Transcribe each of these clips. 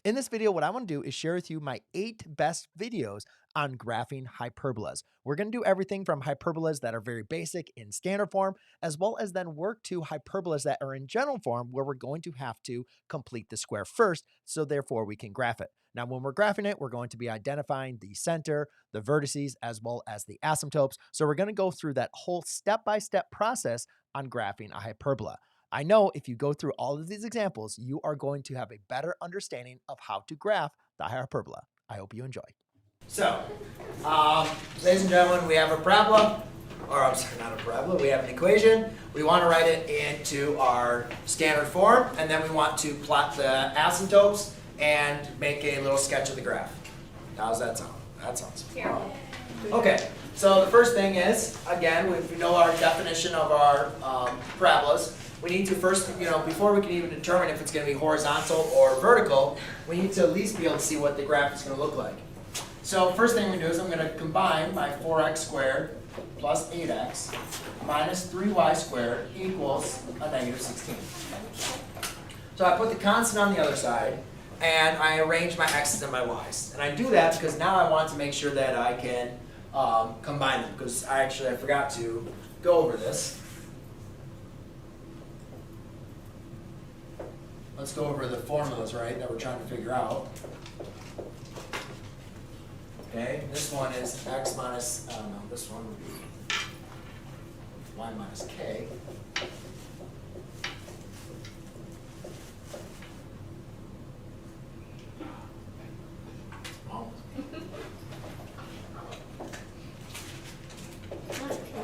In this video, what I want to do is share with you my 8 best videos on graphing hyperbolas. We're going to do everything from hyperbolas that are very basic in standard form, as well as then work to hyperbolas that are in general form where we're going to have to complete the square first, so therefore we can graph it. Now, when we're graphing it, we're going to be identifying the center, the vertices, as well as the asymptotes. So we're going to go through that whole step-by-step process on graphing a hyperbola. I know if you go through all of these examples, you are going to have a better understanding of how to graph the hyperbola. I hope you enjoy. So, ladies and gentlemen, we have a parabola, or I'm sorry, not a parabola, we have an equation. We want to write it into our standard form, and then we want to plot the asymptotes and make a little sketch of the graph. How does that sound? That sounds fun. Okay, so the first thing is, again, we know our definition of our parabolas. We need to first, before we can even determine if it's going to be horizontal or vertical, we need to at least be able to see what the graph is going to look like. So first thing we do is I'm going to combine my 4x squared plus 8x minus 3y squared equals a negative 16. So I put the constant on the other side, and I arrange my x's and my y's. And I do that because now I want to make sure that I can combine them, because I forgot to go over this. Let's go over the formulas, right, that we're trying to figure out. Okay, this one is x minus, this one would be y minus k.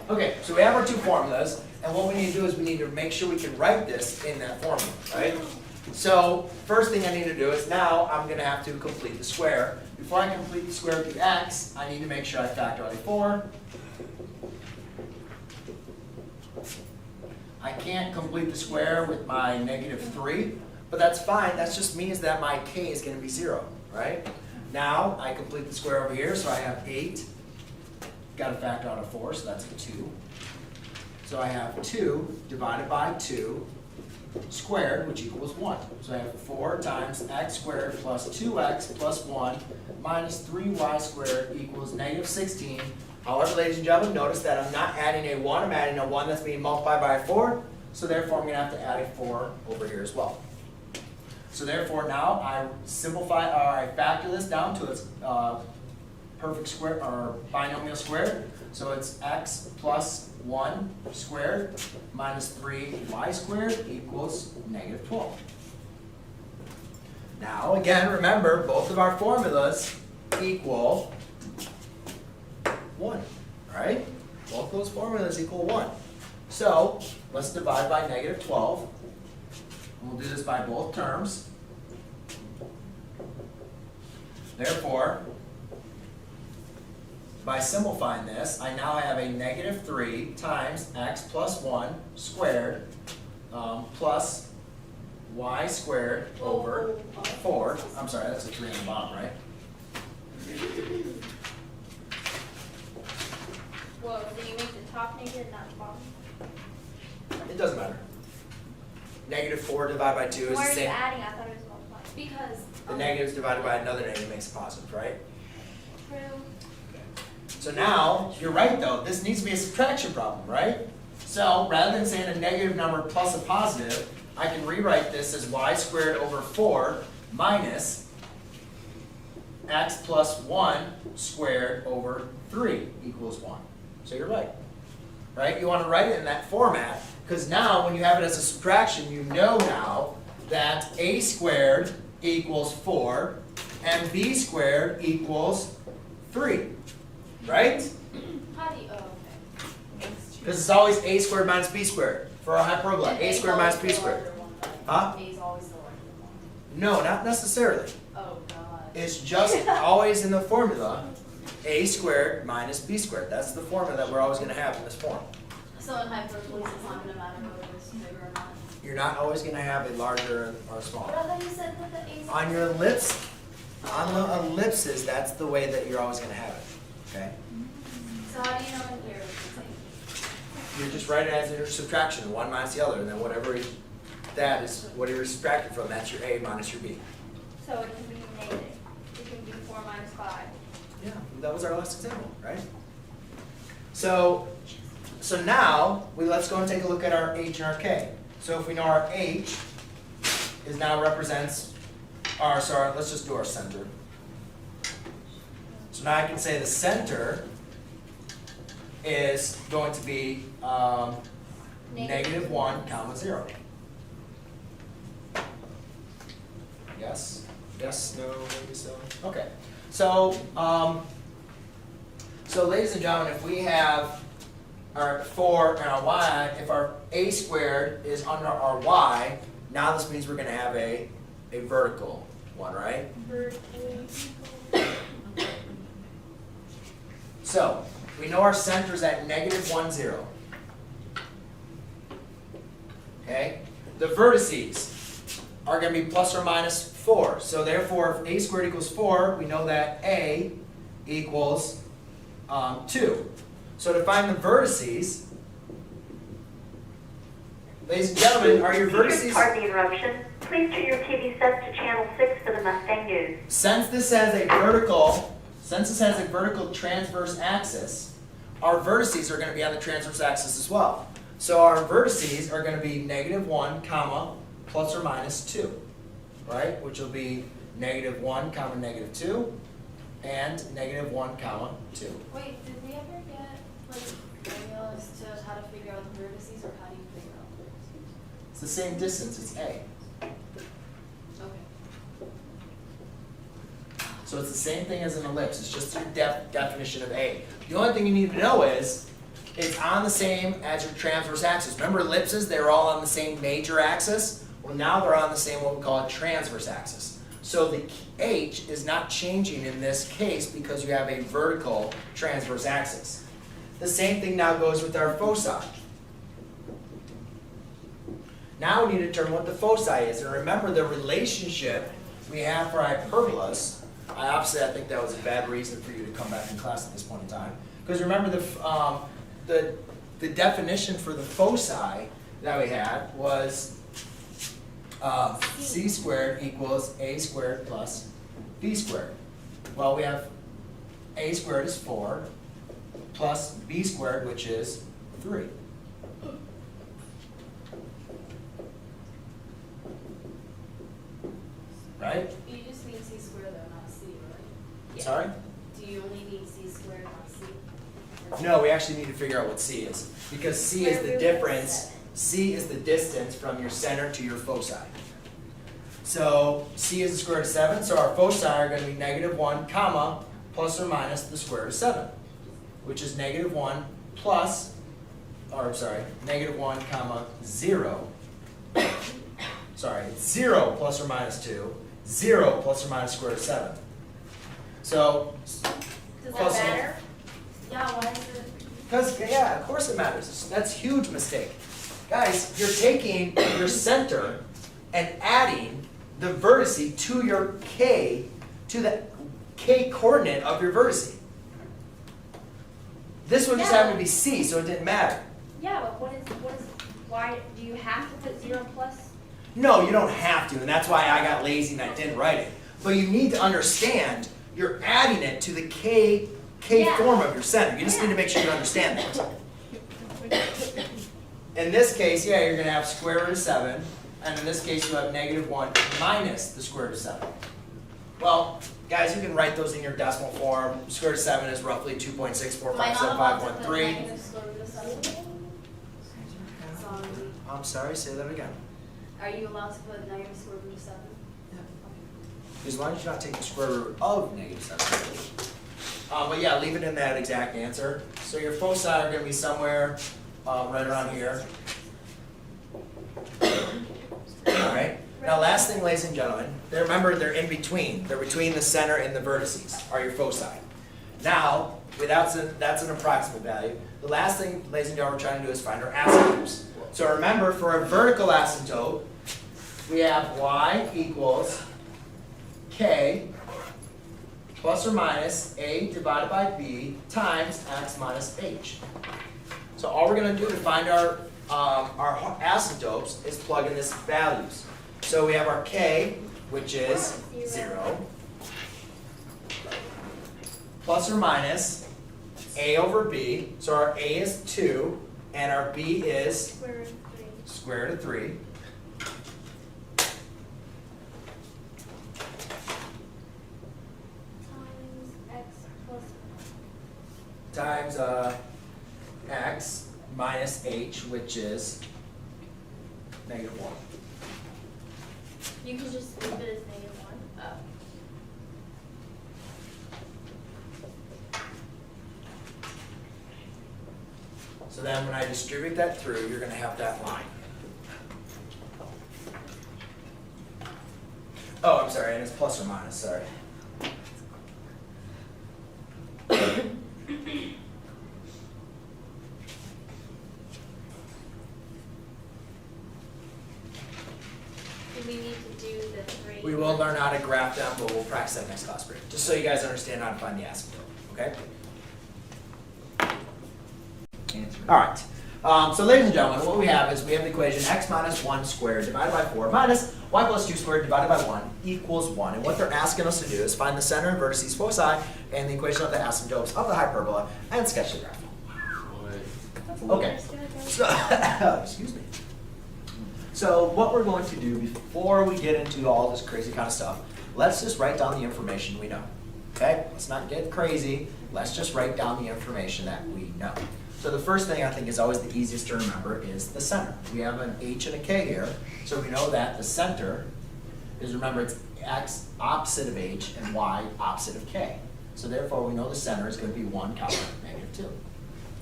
Okay, so we have our two formulas, and what we need to do is we need to make sure we can write this in that formula, right? So first thing I need to do is now I'm going to have to complete the square. Before I complete the square with the x, I need to make sure I factor out a 4. I can't complete the square with my negative 3, but that's fine. That just means that my k is going to be 0, right? Now I complete the square over here, so I have 8. Got to factor out a 4, so that's a 2. So I have 2 divided by 2 squared, which equals 1. So I have 4 times x squared plus 2x plus 1 minus 3y squared equals negative 16. However, ladies and gentlemen, notice that I'm not adding a 1. I'm adding a 1 that's being multiplied by a 4. So therefore, I'm going to have to add a 4 over here as well. So therefore, now I simplify, or I factor this down to its perfect square, or binomial squared. So it's x plus 1 squared minus 3y squared equals negative 12. Now, again, remember, both of our formulas equal 1, right? Both those formulas equal 1. So let's divide by negative 12. And we'll do this by both terms. Therefore, by simplifying this, I now have a negative 3 times x plus 1 squared plus y squared over 4. I'm sorry, that's a 3 on the bottom, right? Well, so you make the top negative, not the bottom? It doesn't matter. Negative 4 divided by 2 is the Why are you same. adding? I thought it was multiplying. Because The negatives divided by another negative makes a positive, right? true. So now, you're right though, this needs to be a subtraction problem, right? So rather than saying a negative number plus a positive, I can rewrite this as y squared over 4 minus x plus 1 squared over 3 equals 1. So you're right. Right? You want to write it in that format, because now when you have it as a subtraction, you know now that a squared equals 4 and b squared equals 3. Right? How do you, oh, okay. Because it's always a squared minus b squared for a hyperbola. A squared minus b squared. Huh? A is always the larger one. No, not necessarily. Oh, God. It's just always in the formula, a squared minus b squared. That's the formula that we're always going to have in this form. So in hyperbolas, it's not going to matter whether it's bigger or not. You're not always going to have a larger or a But smaller. I thought you said that the A is On your ellipse, on the ellipses, that's the way that you're always going to have it. Okay? So how do you know in here it's the same? You just write it as a subtraction, one minus the other, and then whatever that is, whatever you're subtracting from, that's your A minus your B. So it can be that was our last example, right? So now let's go and take a look at our h and our k. So if we know our h is now represents our, sorry, let's just do our center. So now I can say the center is going to be -1, 0. Yes? Yes? No? Maybe so? Okay. So, so ladies and gentlemen, if we have our 4 and our y, if our a squared is under our y, now this means we're going to have a vertical one, right? So, we know our center is at -1, 0. Okay? The vertices are going to be plus or minus 4. So therefore, if a squared equals 4, we know that a equals 2. So to find the vertices, ladies and gentlemen, are your vertices... Pardon the interruption. Please turn your TV sets to channel 6 for the Mustang News. Since this has a vertical transverse axis, our vertices are going to be on the transverse axis as well. So our vertices are going to be -1, comma, plus or minus 2, right? Which will be -1, comma, -2, and -1, comma, 2. Wait, did we ever get like formulas to how to figure out the vertices, or how do you figure out the vertices? It's the same distance, it's A. Okay. So it's the same thing as an ellipse, it's just your definition of A. The only thing you need to know is, it's on the same as your transverse axis. Remember ellipses, they were all on the same major axis? Well, now they're on the same, what we call a transverse axis. So the H is not changing in this case because you have a vertical transverse axis. The same thing now goes with our foci. Now we need to determine what the foci is. And remember the relationship we have for hyperbolas. Obviously, I think that was a bad reason for you to come back in class at this point in time. Because remember the definition for the foci that we had was c squared equals a squared plus b squared. Well, we have a squared is 4 plus b squared, which is 3. Right? You just need c squared though, not c, right? Yeah. Sorry? Do you only need c squared, not c? No, we actually need to figure out what c is. Because c is the difference. C is the distance from your center to your foci. So c is the square root of 7, so our foci are going to be -1, comma, plus or minus the square root of 7, which is -1 plus, or sorry, -1, comma, 0. Sorry, 0 plus or minus 2, 0 plus or minus square root of 7. So, Does that matter? Yeah, why is it? Because, yeah, of course it matters. That's a huge mistake. Guys, you're taking your center and adding the vertice to your K, to the K coordinate of your vertice. This one just happened to be C, so it didn't matter. Yeah, but why, do you have to put 0 plus? No, you don't have to, and that's why I got lazy and I didn't write it. But you need to understand, you're adding it to the K form of your center. You just need to make sure you understand that. In this case, yeah, you're going to have square root of 7, and in this case you have -1 minus the square root of 7. Well, guys, you can write those in your decimal form. Square root of 7 is roughly 2.645751.3. I'm sorry, say that again. Are you allowed to put negative square root of 7? As long as you not take the square root of -7. But yeah, leave it in that exact answer. So your foci are going to be somewhere right around here. All right. Now, last thing, ladies and gentlemen, remember they're in between. They're between the center and the vertices, are your foci. Now, that's an approximate value. The last thing, ladies and gentlemen, we're trying to do is find our asymptotes. So remember, for a vertical asymptote, we have y equals k plus or minus a divided by b times x minus h. So all we're going to do to find our asymptotes is plug in this values. So we have our k, which is 0. plus or minus a over b. So our a is 2, and our b is square root of 3. Times x plus Times x minus h, which is -1. You can just leave it as -1. Oh. So then when I distribute that through, you're going to have that line. Oh, I'm sorry, and it's plus or minus, sorry. Do we need to do the 3? We will learn how to graph them, but we'll practice that next class period, just so you guys understand how to find the asymptote, okay? All right. So ladies and gentlemen, what we have is we have the equation x minus 1 squared divided by 4 minus y plus 2 squared divided by 1 equals 1. And what they're asking us to do is find the center and vertices, foci, and the equation of the asymptotes of the hyperbola and sketch the graph. Okay. So, excuse me. So what we're going to do before we get into all this crazy kind of stuff, let's just write down the information we know. Okay? Let's not get crazy. Let's just write down the information that we know. So the first thing I think is always the easiest to remember is the center. We have an h and a k here, so we know that the center is, remember, it's x opposite of h and y opposite of k. So therefore we know the center is going to be 1, -2.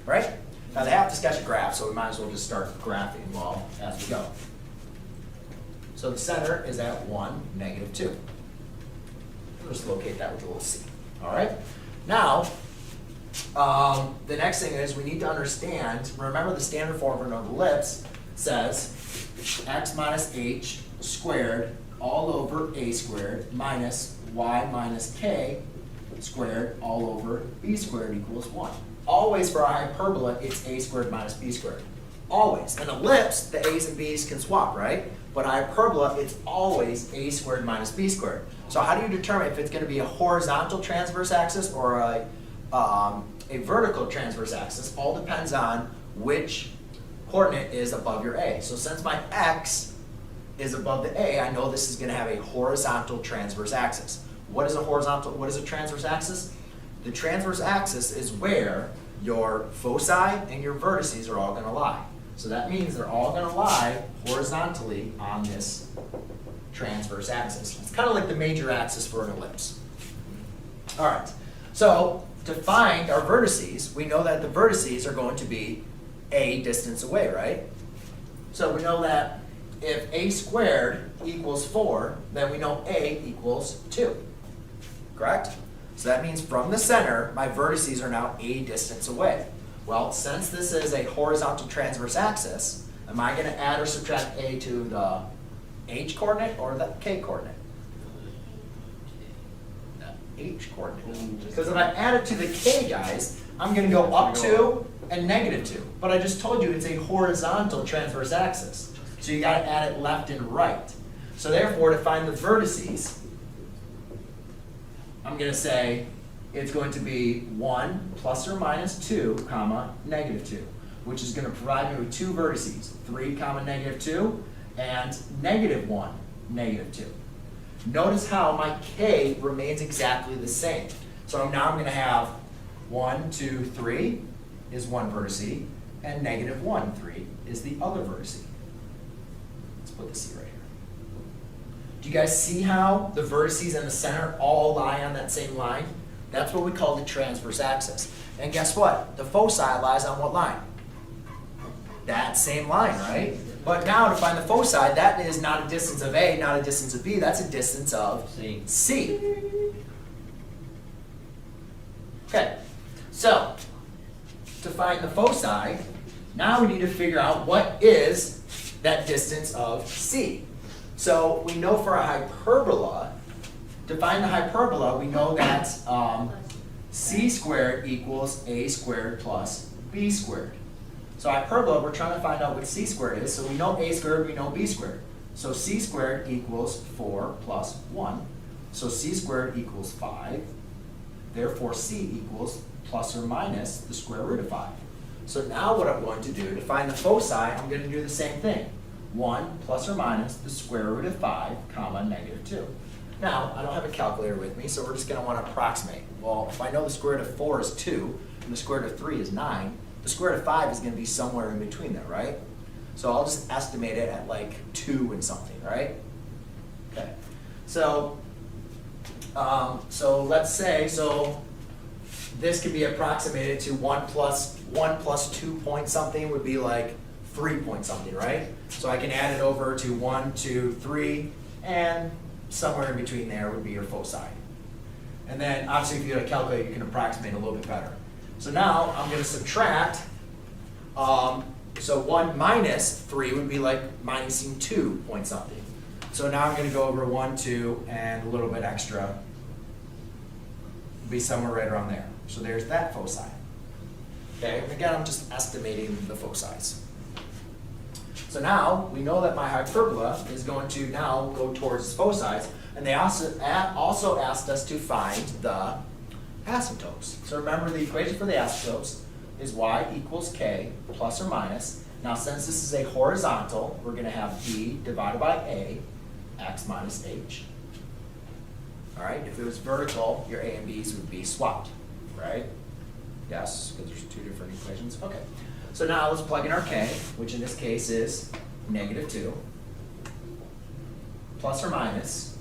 Right? Now they have to sketch a graph, so we might as well just start graphing as we go. So the center is at 1, -2. We'll just locate that with a little c. All right? Now, the next thing is we need to understand, remember the standard form for an ellipse says x minus h squared all over a squared minus y minus k squared all over b squared equals 1. Always for a hyperbola, it's a squared minus b squared. Always. An ellipse, the a's and b's can swap, right? But a hyperbola, it's always a squared minus b squared. So how do you determine if it's going to be a horizontal transverse axis or a vertical transverse axis? All depends on which coordinate is above your a. So since my x is above the a, I know this is going to have a horizontal transverse axis. What is a transverse axis? The transverse axis is where your foci and your vertices are all going to lie. So that means they're all going to lie horizontally on this transverse axis. It's kind of like the major axis for an ellipse. All right. So to find our vertices, we know that the vertices are going to be a distance away, right? So we know that if a squared equals 4, then we know a equals 2. Correct? So that means from the center, my vertices are now a distance away. Well, since this is a horizontal transverse axis, am I going to add or subtract a to the h coordinate or the k coordinate? H coordinate. Because if I add it to the k, guys, I'm going to go up 2 and -2. But I just told you it's a horizontal transverse axis. So you got to add it left and right. So therefore, to find the vertices, I'm going to say it's going to be 1 plus or minus 2, comma, -2, which is going to provide me with 2 vertices, 3, comma, -2, and -1, -2. Notice how my k remains exactly the same. So now I'm going to have 1, 2, 3 is one vertice, and -1, 3 is the other vertice. Let's put the c right here. Do you guys see how the vertices and the center all lie on that same line? That's what we call the transverse axis. And guess what? The foci lies on what line? That same line, right? But now to find the foci, that is not a distance of A, not a distance of B, that's a distance of C. Okay, so to find the foci, now we need to figure out what is that distance of C. So we know for a hyperbola, to find the hyperbola, we know that c squared equals a squared plus b squared. So hyperbola, we're trying to find out what c squared is. So we know a squared, we know b squared. So c squared equals 4 plus 1. So c squared equals 5. Therefore, c equals plus or minus the square root of 5. So now what I'm going to do, to find the foci, I'm going to do the same thing. 1 plus or minus the square root of 5, comma, negative 2. Now, I don't have a calculator with me, so we're just going to want to approximate. Well, if I know the square root of 4 is 2, and the square root of 3 is 9, the square root of 5 is going to be somewhere in between there, right? So I'll just estimate it at like 2 and something, right? Okay. So let's say, this could be approximated to 1 plus 2 point something would be like 3 point something, right? So I can add it over to 1, 2, 3, and somewhere in between there would be your foci. And then obviously if you have a calculator, you can approximate a little bit better. So now I'm going to subtract, so 1 minus 3 would be like minusing 2 point something. So now I'm going to go over 1, 2, and a little bit extra. Be somewhere right around there. So there's that foci. Okay, and again, I'm just estimating the foci. So now we know that my hyperbola is going to now go towards foci, and they also asked us to find the asymptotes. So remember, the equation for the asymptotes is y equals k plus or minus. Now since this is a horizontal, we're going to have b divided by a, x minus h. All right, if it was vertical, your a and b's would be swapped, right? Yes, because there's two different equations. Okay, so now let's plug in our k, which in this case is negative 2, plus or minus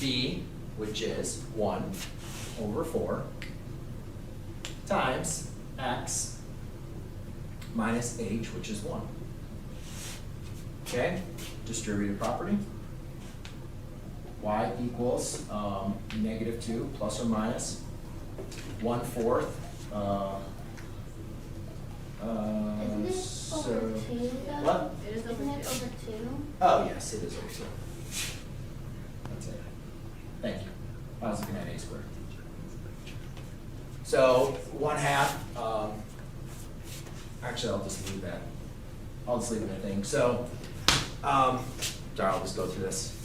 b, which is 1 over 4, times x minus h, which is 1. Okay, distributive property. Y equals negative 2 plus or minus 1/4. Isn't it So over 2 though? what? It is Isn't it over 2? Oh yes, it is over 2. That's it. Thank you. I was looking at a squared. So 1/2. Actually, I'll just leave that. I'll just leave it in the thing. So, sorry, I'll just go through this.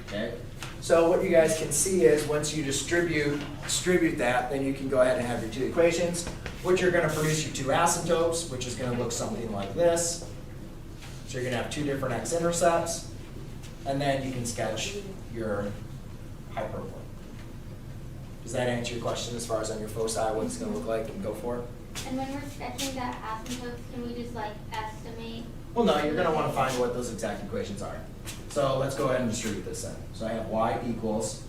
Okay. So what you guys can see is once you distribute that, then you can go ahead and have your two equations, which are going to produce your two asymptotes, which is going to look something like this. So you're going to have two different x-intercepts, and then you can sketch your hyperbola. Does that answer your question as far as on your foci, what it's going to look like, and go for it? And when we're sketching that asymptotes, can we just like estimate? Well, no, you're going to want to find what those exact equations are. So let's go ahead and distribute this then. So I have y equals,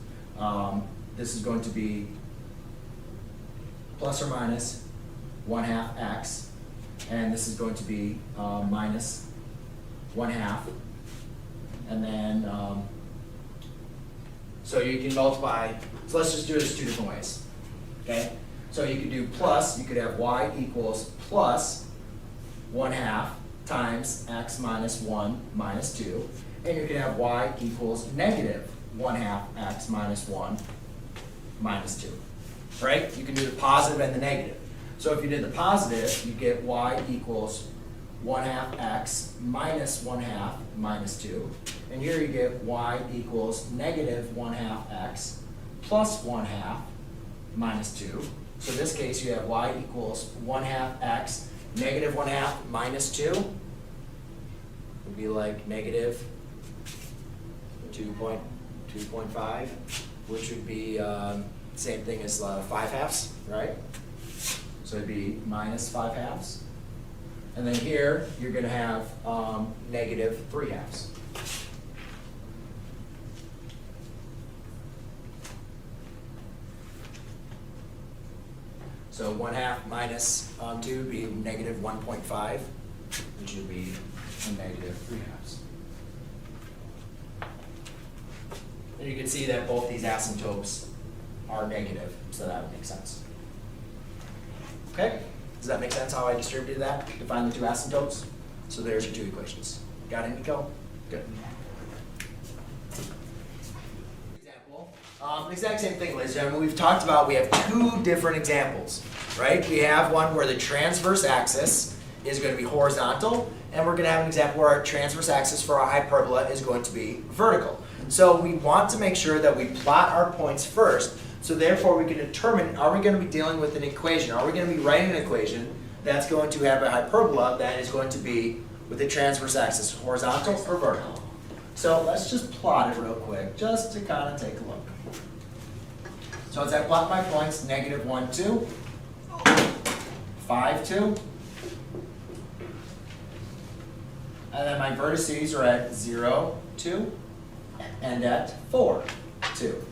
this is going to be plus or minus 1/2 x, and this is going to be minus 1/2. And then, so you can multiply, so let's just do this two different ways, okay? So you could do plus, you could have y equals plus 1/2 times x minus 1 minus 2. And you can have y equals negative 1/2 x minus 1 minus 2, right? You can do the positive and the negative. So if you did the positive, you get y equals 1/2 x minus 1/2 minus 2. And here you get y equals negative 1/2 x plus 1/2 minus 2. So in this case, you have y equals 1/2 x negative 1/2 minus 2. Would be like negative 2.5, which would be same thing as 5/2, right? So it'd be minus 5/2. And then here, you're going to have negative 3/2. So 1/2 minus 2 would be negative 1.5, which would be a negative 3/2. And you can see that both these asymptotes are negative, so that would make sense. Okay? Does that make sense how I distributed that to find the two asymptotes? So there's your two equations. Got it, Nico? Good. Example. Exact same thing, ladies and gentlemen. We've talked about, we have two different examples, right? We have one where the transverse axis is going to be horizontal, and we're going to have an example where our transverse axis for our hyperbola is going to be vertical. So we want to make sure that we plot our points first, so therefore we can determine, are we going to be dealing with an equation? Are we going to be writing an equation that's going to have a hyperbola that is going to be with a transverse axis, horizontal or vertical? So let's just plot it real quick, just to kind of take a look. So as I plot my points, negative 1, 2, 5, 2, and then my vertices are at 0, 2, and at 4, 2.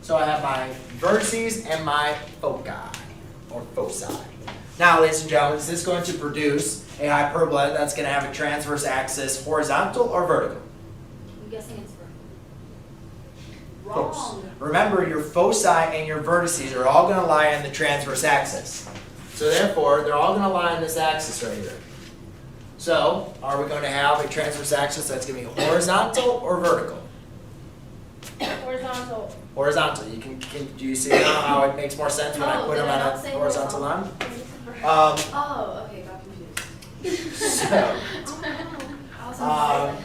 So I have my vertices and my foci, or foci. Now, ladies and gentlemen, is this going to produce a hyperbola that's going to have a transverse axis horizontal or vertical? I'm guessing it's vertical. Wrong. Remember, your foci and your vertices are all going to lie on the transverse axis. So therefore, they're all going to lie on this axis right here. So, are we going to have a transverse axis that's going to be horizontal or vertical? Horizontal. Horizontal. Do you see now how it makes more sense when I put them on a horizontal line? Oh, okay, got confused. So, I was how.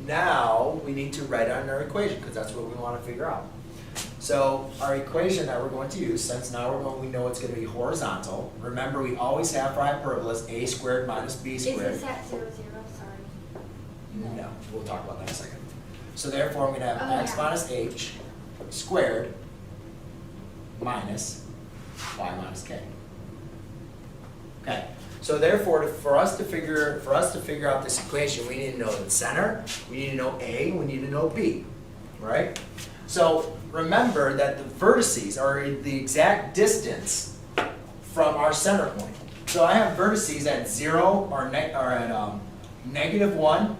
now we need to write out our equation because that's what we want to figure out. So our equation that we're going to use, since now we know it's going to be horizontal. Remember, we always have for hyperbolas a squared minus b squared. Is this at 0, 0? Sorry. No, we'll talk about that in a second. So therefore, I'm going to have x yeah. minus h squared minus y minus k. Okay. So therefore, for us to figure out this equation, we need to know the center, we need to know a, we need to know b, right? So remember that the vertices are the exact distance from our center point. So I have vertices at 0 or at negative 1,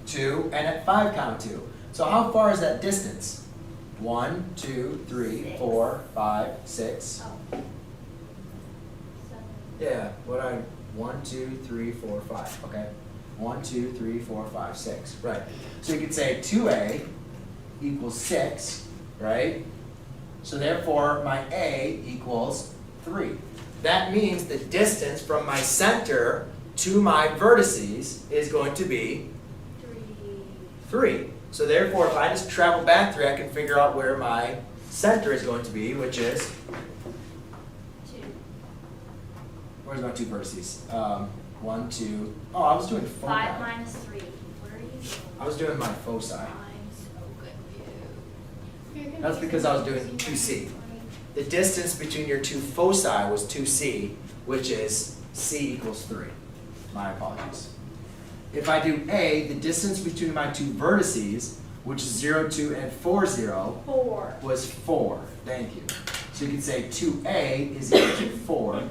2, and at 5, 2. So how far is that distance? 1, 2, 3, 4, 5, 6. Oh. Yeah, 1, 2, 3, 4, 5. Okay. 1, 2, 3, 4, 5, 6. Right. So you could say 2a equals 6, right? So therefore, my a equals 3. That means the distance from my center to my vertices is going to be 3. So therefore, if I just travel back 3, I can figure out where my center is going to be, which is 2. Where's my 2 vertices? 1, 2. Oh, I was doing foci. 5 minus 3. What are you doing? I was doing my foci. I'm so confused. That's because I was doing 2c. The distance between your 2 foci was 2c, which is c equals 3. My apologies. If I do a, the distance between my 2 vertices, which is 0, 2, and 4, 0, 4. was 4. Thank you. So you can say 2a is equal to 4.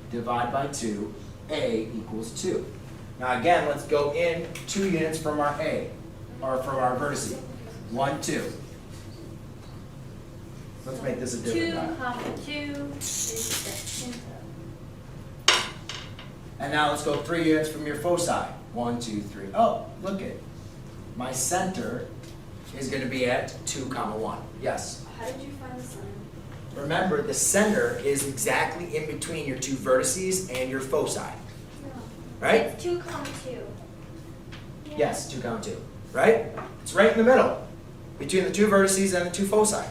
Divide by 2, a equals 2. Now again, let's go in 2 units from our a, or from our vertices. 1, 2. Let's make this a different 2, guy. comma 2 is the center. And now let's go 3 units from your foci. 1, 2, 3. Oh, look it. My center is going to be at 2, 1. Yes? How did you find the center? Remember, the center is exactly in between your 2 vertices and your foci. No. Right? It's 2, comma 2. Yeah. Yes, 2, 2. Right? It's right in the middle, between the 2 vertices and the 2 foci.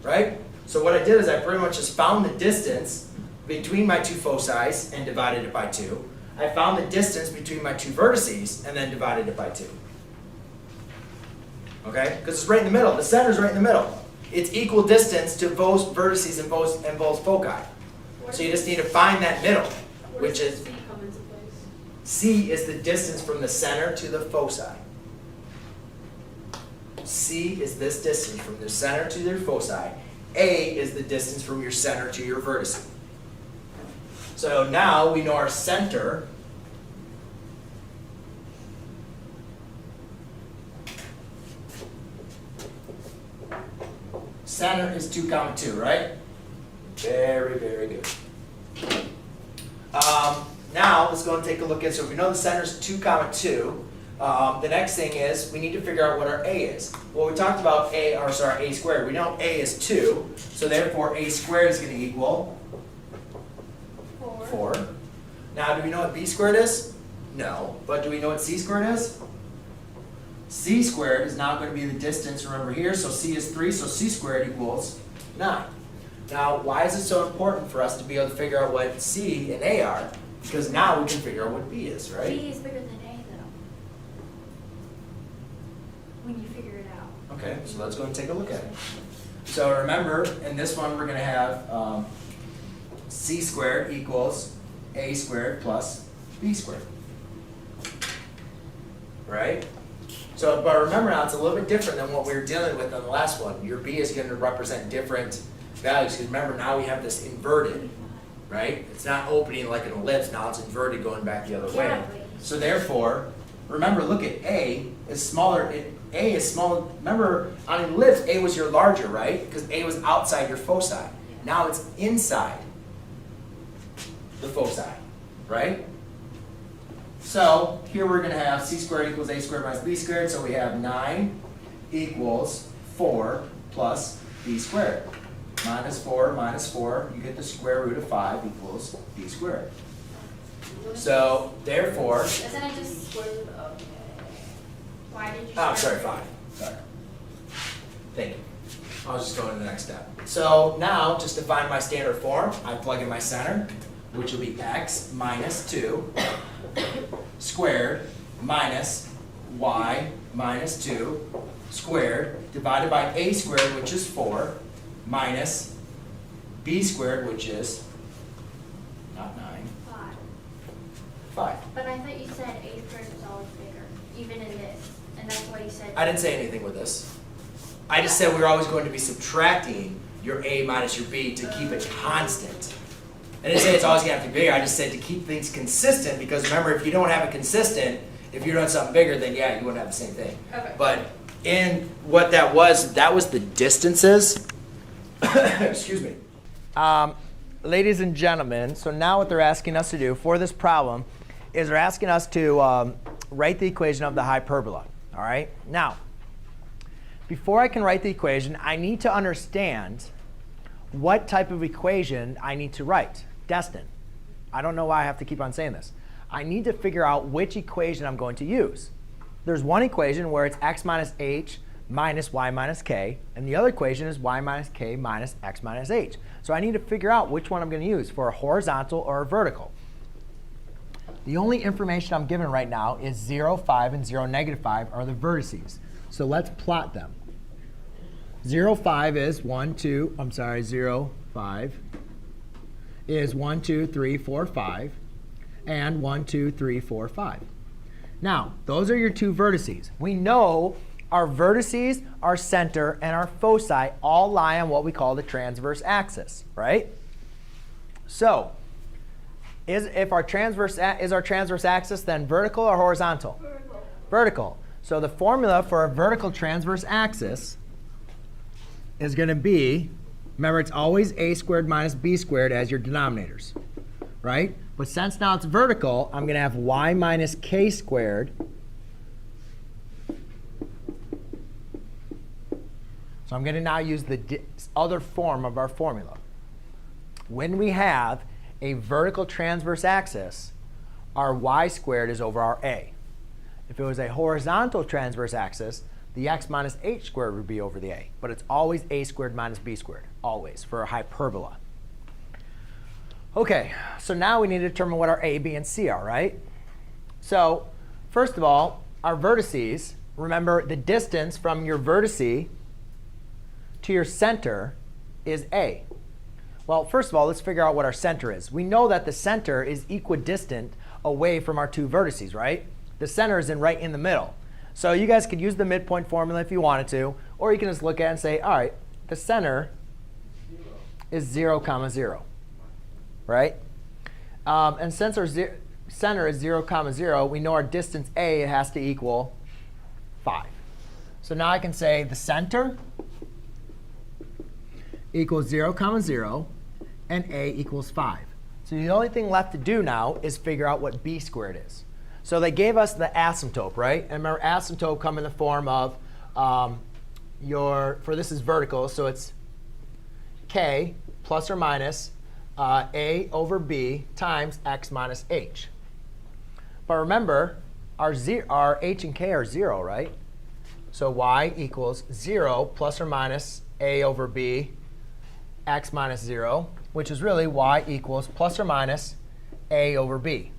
Right? So what I did is I pretty much just found the distance between my 2 foci and divided it by 2. I found the distance between my 2 vertices and then divided it by 2. Okay? Because it's right in the middle. The center is right in the middle. It's equal distance to both vertices and both foci. So you just need to find that middle, which is C come into place? C is the distance from the center to the foci. C is this distance from the center to your foci. A is the distance from your center to your vertice. So now we know our center is 2, 2, right? Very, very good. Now let's go and take a look at, so if we know the center is 2, 2, the next thing is we need to figure out what our A is. Well, we talked about A squared. We know A is 2, so therefore A squared is going to equal therefore, now do we know what b squared is? No. But do we know what c squared is? C squared is now going to be the distance, remember here, so c is 3, so c squared equals 9. Now, why is it so important for us to be able to figure out what c and a are? Because now we can figure out what b is, right? B is bigger than A though. When you figure it out. Okay, so let's go and take a look at it. So remember, in this one we're going to have c squared equals a squared plus b squared. Right? So, but remember now, it's a little bit different than what we were dealing with on the last one. Your b is going to represent different values. Because remember, now we have this inverted, right? It's not opening like an ellipse. Now it's inverted going back the other way. So therefore, remember, look at a is smaller. A is small. Remember, on an ellipse, a was your larger, right? Because a was outside your foci. Now it's inside the foci, right? So here we're going to have c squared equals a squared minus b squared. So we have 9 equals 4 plus b squared. Minus 4, you get the square root of 5 equals b squared. So therefore, Doesn't it just square root of? Why did you? oh, sorry, 5. Sorry. Thank you. I was just going to the next step. So now, just to find my standard form, I plug in my center, which will be x minus 2 squared minus y minus 2 squared divided by a squared, which is 4, minus b squared, which is not 9, 5. But I thought you said a squared was always bigger, even in this, and that's what you said. I didn't say anything with this. I just said we were always going to be subtracting your a minus your b to keep it constant. I didn't say it's always going to have to be bigger. I just said to keep things consistent, because remember, if you don't have it consistent, if you're doing something bigger, then yeah, you wouldn't have the same thing. Okay. But in what that was the distances. Excuse me. Ladies and gentlemen, so now what they're asking us to do for this problem is they're asking us to write the equation of the hyperbola. All right? Now, before I can write the equation, I need to understand what type of equation I need to write. Destin. I don't know why I have to keep on saying this. I need to figure out which equation I'm going to use. There's one equation where it's x minus h minus y minus k, and the other equation is y minus k minus x minus h. So I need to figure out which one I'm going to use for a horizontal or a vertical. The only information I'm given right now is 0, 5, and 0, negative 5 are the vertices. So let's plot them. 0, 5 is 0, 5 is 1, 2, 3, 4, 5, and 1, 2, 3, 4, 5. Now, those are your two vertices. We know our vertices, our center, and our foci all lie on what we call the transverse axis, right? So, is our transverse axis then vertical or horizontal? Vertical. Vertical. So the formula for a vertical transverse axis is going to be, remember, it's always a squared minus b squared as your denominators, right? But since now it's vertical, I'm going to have y minus k squared. So I'm going to now use the other form of our formula. When we have a vertical transverse axis, our y squared is over our a. If it was a horizontal transverse axis, the x minus h squared would be over the a. But it's always a squared minus b squared, always, for a hyperbola. OK, so now we need to determine what our a, b, and c are, right? So first of all, our vertices, remember the distance from your vertice to your center is a. Well, first of all, let's figure out what our center is. We know that the center is equidistant away from our two vertices, right? The center is right in the middle. So you guys could use the midpoint formula if you wanted to, or you can just look at it and say, all right, the center is 0, 0, right? And since our center is 0, 0, we know our distance a has to equal 5. So now I can say the center equals 0, 0, and a equals 5. So the only thing left to do now is figure out what b squared is. So they gave us the asymptote, right? And remember, asymptote come in the form of for this is vertical, so it's k plus or minus a over b times x minus h. But remember, our h and k are 0, right? So y equals 0 plus or minus a over b x minus 0, which is really y equals plus or minus a over b.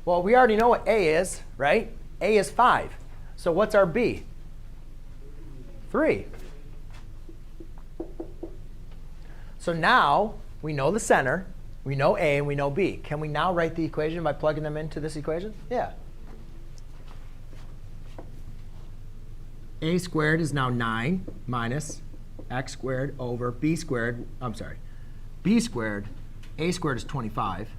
Well, we already know what a is, right? A is 5. So what's our b? 3. So now we know the center, we know a, and we know b. Can we now write the equation by plugging them into this equation? Yeah. A squared is now 9 minus x squared over b squared. I'm sorry. B squared, a squared is 25.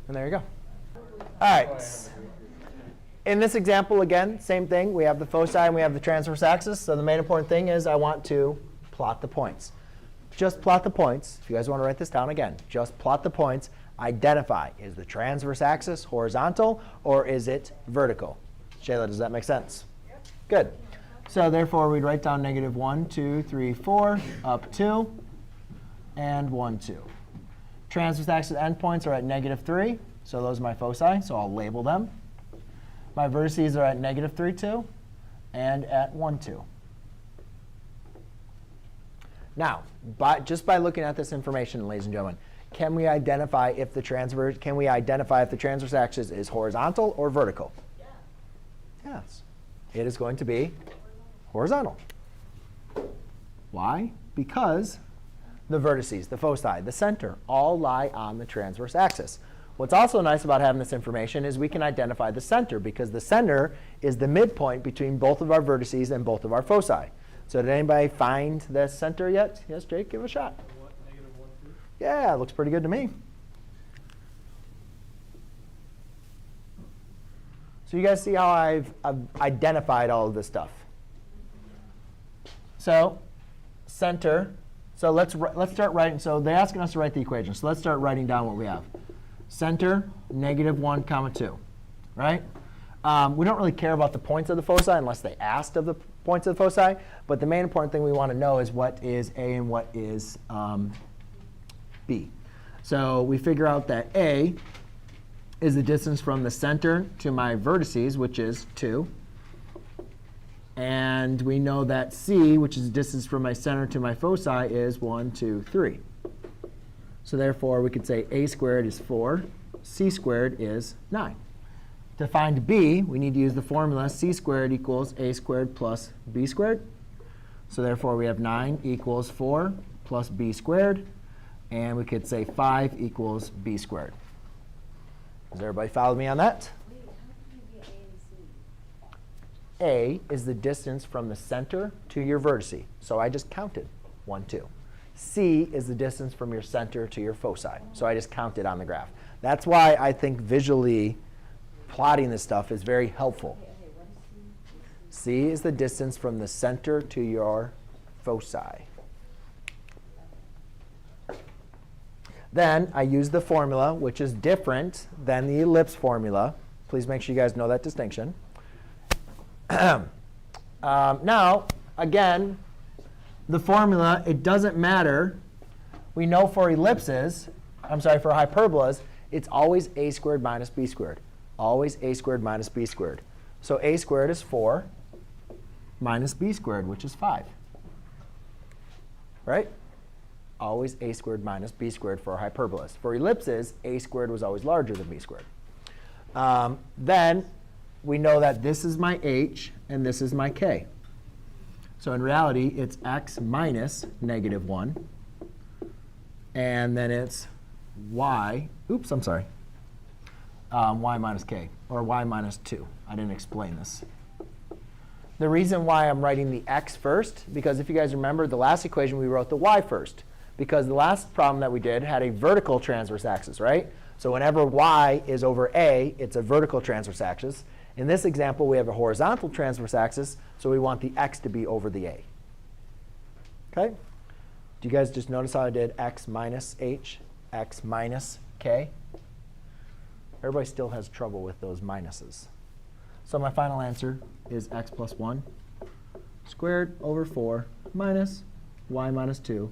And there you go. All right. In this example, again, same thing. We have the foci and we have the transverse axis. So the main important thing is I want to plot the points. Just plot the points. If you guys want to write this down again, just plot the points. Identify, is the transverse axis horizontal or is it vertical? Shayla, does that make sense? Yep. Good. So therefore, we'd write down negative 1, 2, 3, 4, up 2, and 1, 2. Transverse axis endpoints are at negative 3. So those are my foci. So I'll label them. My vertices are at negative 3, 2, and at 1, 2. Now, just by looking at this information, ladies and gentlemen, can we identify if the transverse axis is horizontal or vertical? Yeah. Yes. It is going to be horizontal. Why? Because the vertices, the foci, the center, all lie on the transverse axis. What's also nice about having this information is we can identify the center, because the center is the midpoint between both of our vertices and both of our foci. So did anybody find the center yet? Yes, Jake, give it a shot. Yeah, it looks pretty good to me. So you guys see how I've identified all of this stuff. So center. So let's start writing. So they're asking us to write the equation. So let's start writing down what we have. Center, negative 1, comma 2. Right? We don't really care about the points of the foci unless they asked of the points of the foci. But the main important thing we want to know is what is A and what is B. So we figure out that A is the distance from the center to my vertices, which is 2. And we know that C, which is the distance from my center to my foci, is 1, 2, 3. So therefore, we could say A squared is 4. C squared is 9. To find B, we need to use the formula C squared equals A squared plus B squared. So therefore, we have 9 equals 4 plus B squared. And we could say 5 equals B squared. Does everybody follow me on that? A is the distance from the center to your vertice. So I just counted 1, 2. C is the distance from your center to your foci. So I just counted on the graph. That's why I think visually plotting this stuff is very helpful. C is the distance from the center to your foci. Then I use the formula, which is different than the ellipse formula. Please make sure you guys know that distinction. Now, again, the formula, it doesn't matter. We know for ellipses, for hyperbolas, it's always a squared minus b squared. Always a squared minus b squared. So a squared is 4 minus b squared, which is 5. Right? Always a squared minus b squared for hyperbolas. For ellipses, a squared was always larger than b squared. Then we know that this is my h and this is my k. So in reality, it's x minus negative 1. And then it's y. Oops, I'm sorry. Y minus k, or y minus 2. I didn't explain this. The reason why I'm writing the x first, because if you guys remember, the last equation we wrote the y first. Because the last problem that we did had a vertical transverse axis, right? So whenever y is over a, it's a vertical transverse axis. In this example, we have a horizontal transverse axis, so we want the x to be over the a. OK? Do you guys just notice how I did x minus h, x minus k? Everybody still has trouble with those minuses. So my final answer is x plus 1 squared over 4 minus y minus 2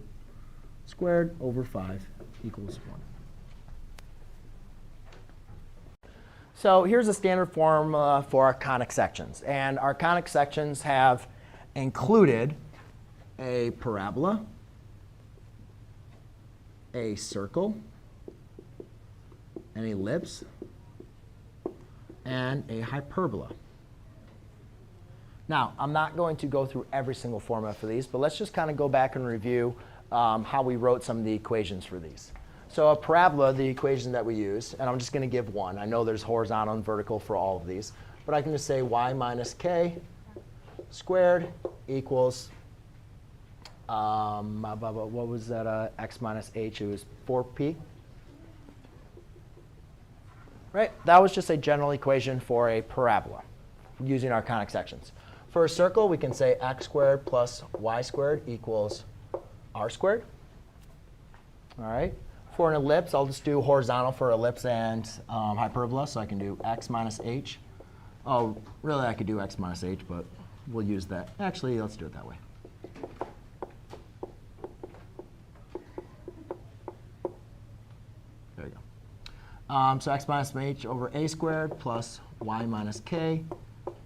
squared over 5 equals 1. So here's a standard formula for our conic sections. And our conic sections have included a parabola, a circle, an ellipse, and a hyperbola. Now, I'm not going to go through every single formula for these, but let's just kind of go back and review how we wrote some of the equations for these. So a parabola, the equation that we use, and I'm just going to give one. I know there's horizontal and vertical for all of these, but I can just say y minus k squared equals, what was that, x minus h? It was 4p. Right? That was just a general equation for a parabola using our conic sections. For a circle, we can say x squared plus y squared equals r squared. All right. For an ellipse, I'll just do horizontal for ellipse and hyperbola. So I can do x minus h. Oh, really, I could do x minus h, but we'll use that. Actually, let's do it that way. There you go. So x minus h over a squared plus y minus k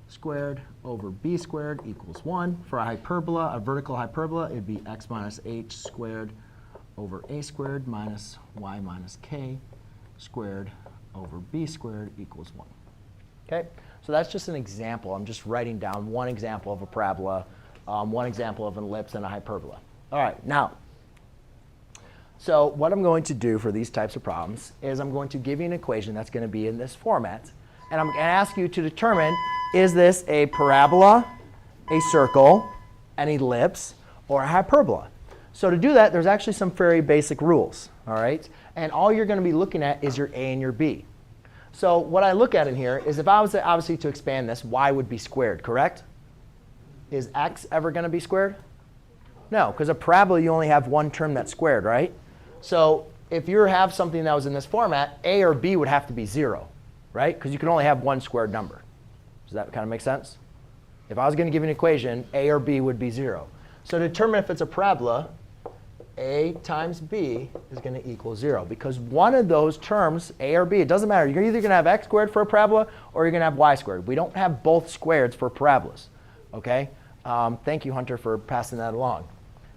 squared over b squared equals 1. For a hyperbola, a vertical hyperbola, it'd be x minus h squared over a squared minus y minus k squared over b squared equals 1. Okay, so that's just an example. I'm just writing down one example of a parabola, one example of an ellipse, and a hyperbola. All right, now, so what I'm going to do for these types of problems is I'm going to give you an equation that's going to be in this format, and I'm going to ask you to determine, is this a parabola, a circle, an ellipse, or a hyperbola? So to do that, there's actually some very basic rules, all right? And all you're going to be looking at is your a and your b. So what I look at in here is if I was to, obviously to expand this, y would be squared, correct? Is x ever going to be squared? No, because a parabola, you only have one term that's squared, right? So if you have something that was in this format, a or b would have to be 0, right? Because you can only have one squared number. Does that kind of make sense? If I was going to give you an equation, a or b would be 0. So to determine if it's a parabola, a times b is going to equal 0. Because one of those terms, a or b, it doesn't matter. You're either going to have x squared for a parabola or you're going to have y squared. We don't have both squareds for parabolas. OK? Thank you, Hunter, for passing that along.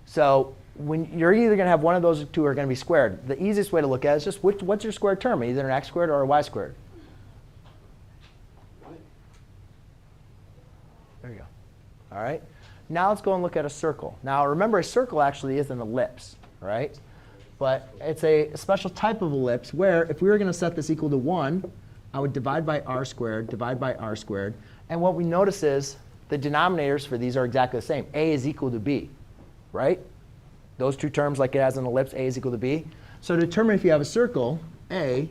So when you're either going to have one of those two are going to be squared. The easiest way to look at it is just what's your squared term, either an x squared or a y squared? There you go. All right. Now let's go and look at a circle. Now remember, a circle actually is an ellipse, right? But it's a special type of ellipse where if we were going to set this equal to 1, I would divide by r squared, divide by r squared. And what we notice is the denominators for these are exactly the same. A is equal to b, right? Those two terms, like it has an ellipse, a is equal to b. So to determine if you have a circle, a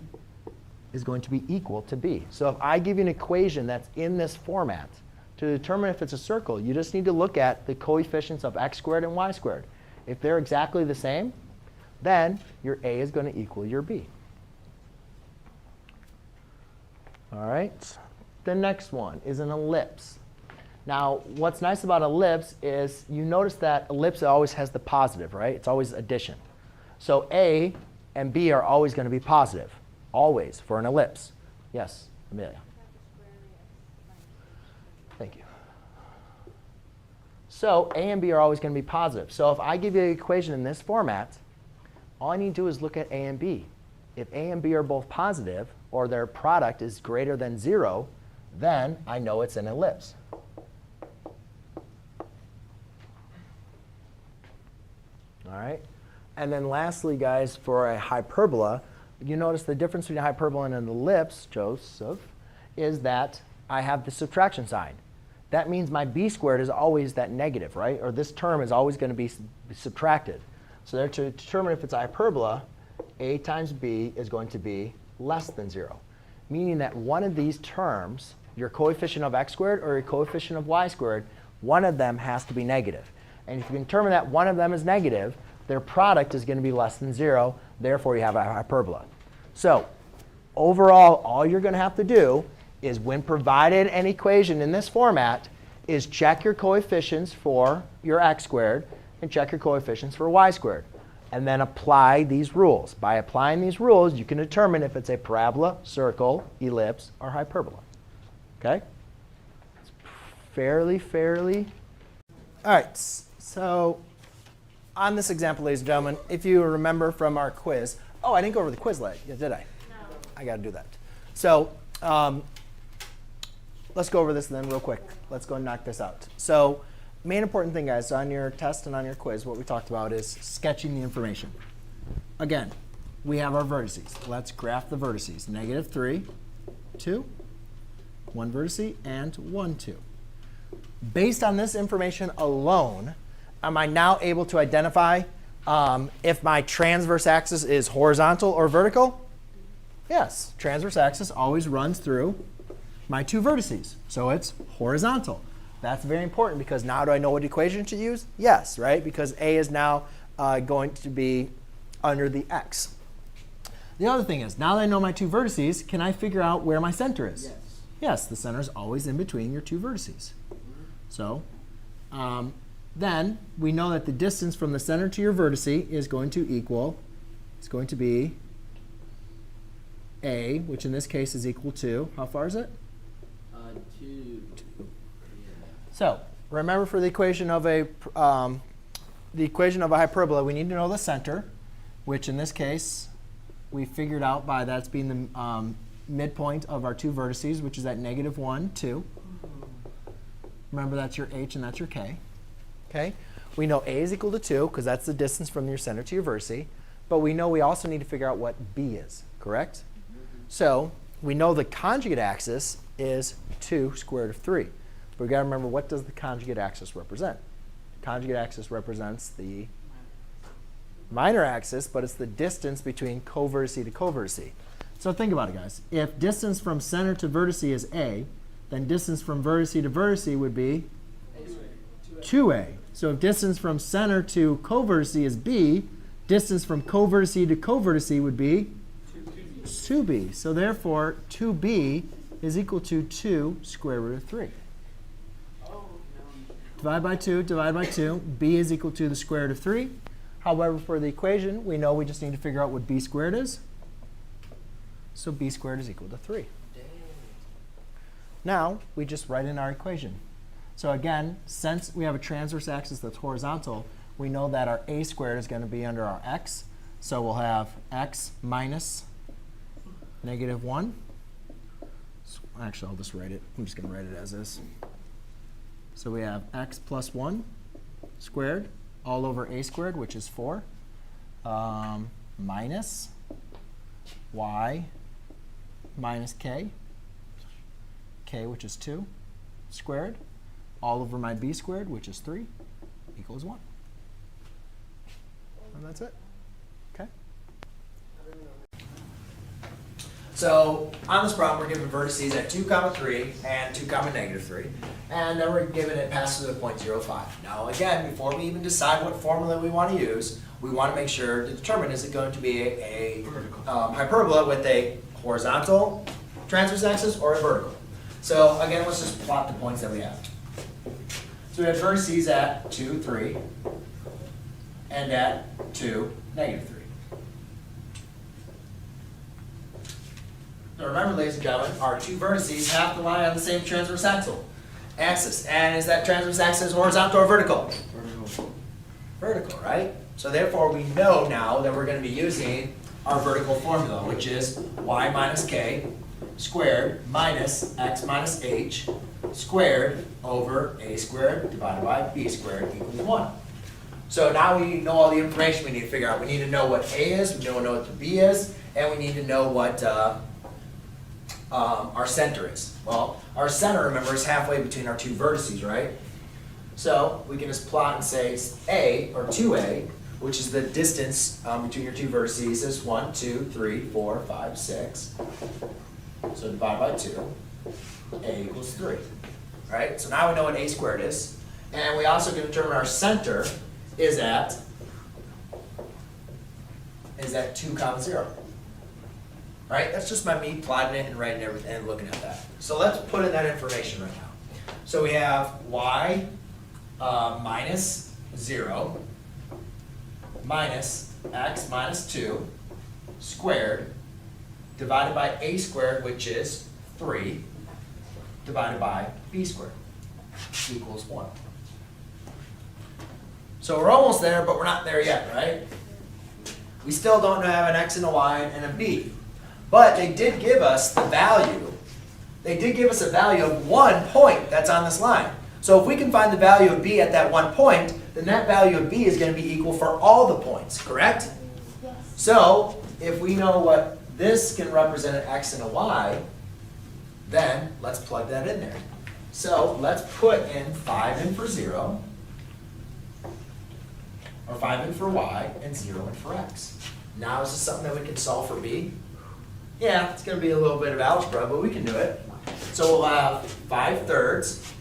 is going to be equal to b. So if I give you an equation that's in this format, to determine if it's a circle, you just need to look at the coefficients of x squared and y squared. If they're exactly the same, then your a is going to equal your b. All right. The next one is an ellipse. Now, what's nice about ellipse is you notice that ellipse always has the positive, right? It's always addition. So a and b are always going to be positive, always, for an ellipse. Yes, Amelia. Thank you. So a and b are always going to be positive. So if I give you an equation in this format, all I need to do is look at a and b. If a and b are both positive, or their product is greater than 0, then I know it's an ellipse. All right. And then lastly, guys, for a hyperbola, you notice the difference between a hyperbola and an ellipse, Joseph, is that I have the subtraction sign. That means my b squared is always that negative, right? Or this term is always going to be subtracted. So there, to determine if it's a hyperbola, a times b is going to be less than 0, meaning that one of these terms, your coefficient of x squared or your coefficient of y squared, one of them has to be negative. And if you can determine that one of them is negative, their product is going to be less than 0. Therefore, you have a hyperbola. So overall, all you're going to have to do is when provided an equation in this format is check your coefficients for your x squared and check your coefficients for y squared. And then apply these rules. By applying these rules, you can determine if it's a parabola, circle, ellipse, or hyperbola. OK? It's fairly. All right. So on this example, ladies and gentlemen, if you remember from our quiz, oh, I didn't go over the quiz yet, did I? No. I got to do that. So let's go over this then real quick. Let's go and knock this out. So main important thing, guys, on your test and on your quiz, what we talked about is sketching the information. Again, we have our vertices. Let's graph the vertices. -3, 2, 1 vertice, and 1, 2. Based on this information alone, am I now able to identify if my transverse axis is horizontal or vertical? Yes, transverse axis always runs through my 2 vertices. So it's horizontal. That's very important because now do I know what equation to use? Yes, right? Because A is now going to be under the x. The other thing is, now that I know my 2 vertices, can I figure out where my center is? Yes. Yes, the center is always in between your 2 vertices. So then we know that the distance from the center to your vertice is going to equal, it's going to be A, which in this case is equal to, how far is it? 2. So remember, for the equation of a hyperbola, we need to know the center, which in this case we figured out by that's being the midpoint of our 2 vertices, which is at -1, 2. Remember, that's your h and that's your k. Okay? We know a is equal to 2 because that's the distance from your center to your vertice. But we know we also need to figure out what b is, correct? So we know the conjugate axis is 2 square root of 3. But we've got to remember, what does the conjugate axis represent? The conjugate axis represents the minor axis, but it's the distance between covertice to covertice. So think about it, guys. If distance from center to vertice is a, then distance from vertice to vertice would be 2a. So if distance from center to covertice is b, distance from covertice to covertice would be 2b. So therefore, 2b is equal to 2 square root of 3. Divide by 2, divide by 2. B is equal to the square root of 3. However, for the equation, we know we just need to figure out what b squared is. So b squared is equal to 3. Now, we just write in our equation. So again, since we have a transverse axis that's horizontal, we know that our a squared is going to be under our x. So we'll have x minus -1. So actually, I'll just write it. I'm just going to write it as is. So we have x plus 1 squared all over a squared, which is 4, minus y minus k, which is 2, squared, all over my b squared, which is 3, equals 1. And that's it. OK? So on this problem, we're given vertices at 2, 3 and 2, -3. And then we're given it passes at 0.05. Now again, before we even decide what formula we want to use, we want to make sure to determine, is it going to be a hyperbola with a horizontal transverse axis or a vertical. So again, let's just plot the points that we have. So we have vertices at 2, 3 and at 2, -3. Now remember, ladies and gentlemen, our 2 vertices have to lie on the same transverse axis. And is that transverse axis horizontal or vertical? Vertical. Vertical, right? So therefore, we know now that we're going to be using our vertical formula, which is y minus k squared minus x minus h squared over a squared divided by b squared equals 1. So now we know all the information we need to figure out. We need to know what a is, we need to know what the b is, and we need to know what our center is. Well, our center, remember, is halfway between our 2 vertices, right? So we can just plot and say a, or 2a, which is the distance between your 2 vertices, is 1, 2, 3, 4, 5, 6. So divide by 2, a equals 3. Right? So now we know what a squared is. And we also can determine our center is at 2, 0. right? That's just my me plotting it and writing everything and looking at that. So let's put in that information right now. So we have y minus 0 minus x minus 2 squared divided by a squared, which is 3, divided by b squared equals 1. So we're almost there, but we're not there yet, right? We still don't have an x and a y and a b. But they did give us the value. They did give us a value of 1 point that's on this line. So if we can find the value of b at that 1 point, then that value of b is going to be equal for all the points, correct? Yes. So if we know what this can represent an x and a y, then let's plug that in there. So let's put in 5 in for 0, or 5 in for y, and 0 in for x. Now is this something that we can solve for b? Yeah, it's going to be a little bit of algebra, but we can do it. So we'll have 5/3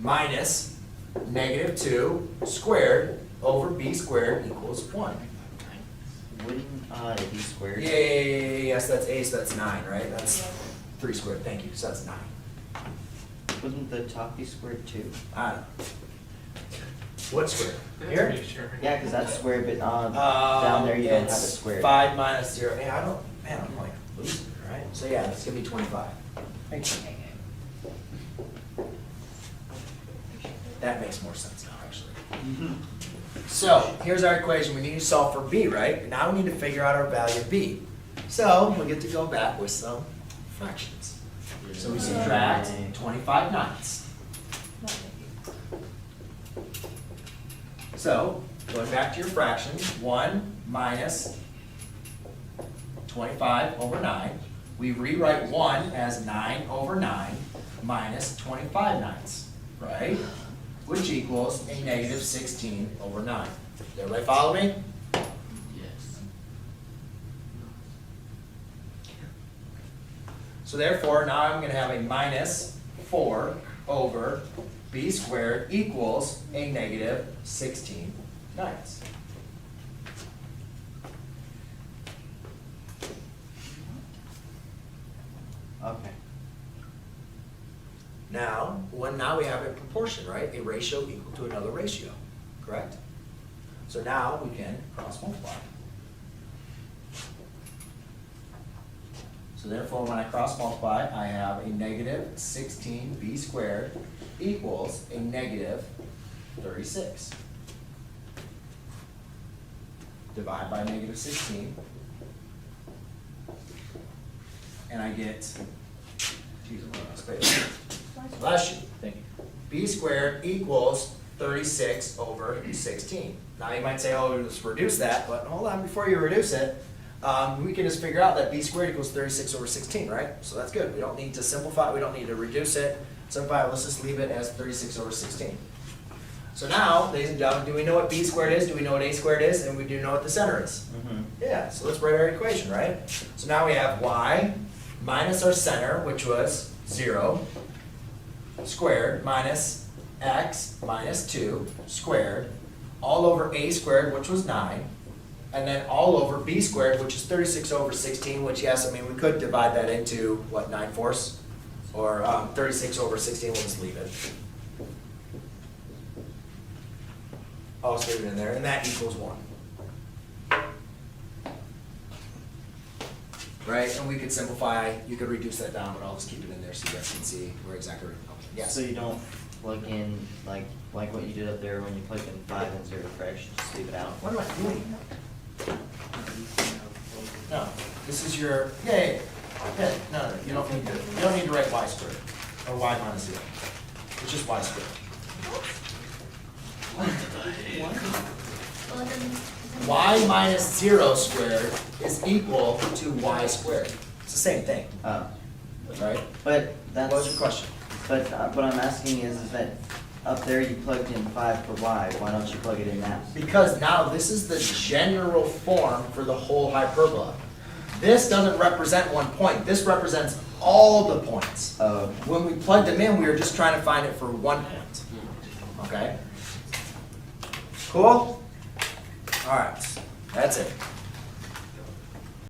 minus negative 2 squared over b squared equals 1. Wouldn't it be squared? Yes, that's a, so that's 9, right? That's 3 squared, thank you, so that's 9. Wouldn't the top be squared too? I don't know. What square? Here? Yeah, because that's squared, but down there you don't have it It's squared. 5 minus 0. Yeah, I don't, man, I'm like losing it, right? So yeah, it's going to be 25. Thank you. That makes more sense now, actually. So here's our equation. We need to solve for b, right? Now we need to figure out our value of b. So we get to go back with some fractions. So we subtract 25 ninths. So going back to your fractions, 1 minus 25 over 9. We rewrite 1 as 9 over 9 minus 25 ninths, right? Which equals a negative 16 over 9. Does everybody follow me? Yes. So therefore, now I'm going to have a minus 4 over b squared equals a negative 16 ninths. Okay. Now we have a proportion, right? A ratio equal to another ratio, correct? So now we can cross multiply. So therefore, when I cross multiply, I have a negative 16b squared equals a negative 36. Divide by negative 16. And I get, geez, I'm running out of space. Bless you. Thank you. B squared equals 36 over 16. Now you might say, oh, let's reduce that, but hold on, before you reduce it, we can just figure out that b squared equals 36 over 16, right? So that's good. We don't need to simplify, we don't need to reduce it. Simplify, let's just leave it as 36 over 16. So now, ladies and gentlemen, do we know what b squared is? Do we know what a squared is? And we do know what the center is. Yeah, so let's write our equation, right? So now we have y minus our center, which was 0, squared, minus x minus 2 squared, all over a squared, which was 9, and then all over b squared, which is 36 over 16, which, yes, I mean, we could divide that into, what, 9/4? Or 36 over 16, we'll just leave it. I'll just leave it in there, and that equals 1. Right, and we could simplify, you could reduce that down, but I'll just keep it in there so you guys can see where exactly we're going. Yes? So you don't plug in like what you did up there when you plug in 5 and 0 fractions, just leave it out? What am I doing? No, this is your, hey, no, you don't need to write y squared, or y minus 0. It's just y squared. Well, then, Y minus 0 squared is equal to y squared. It's the same thing, right? But that's. What was your question? But what I'm asking is that up there you plugged in 5 for y. Why don't you plug it in now? Because now this is the general form for the whole hyperbola. This doesn't represent 1 point. This represents all the points. When we plugged them in, we were just trying to find it for 1 point. Okay? Cool? All right. That's it.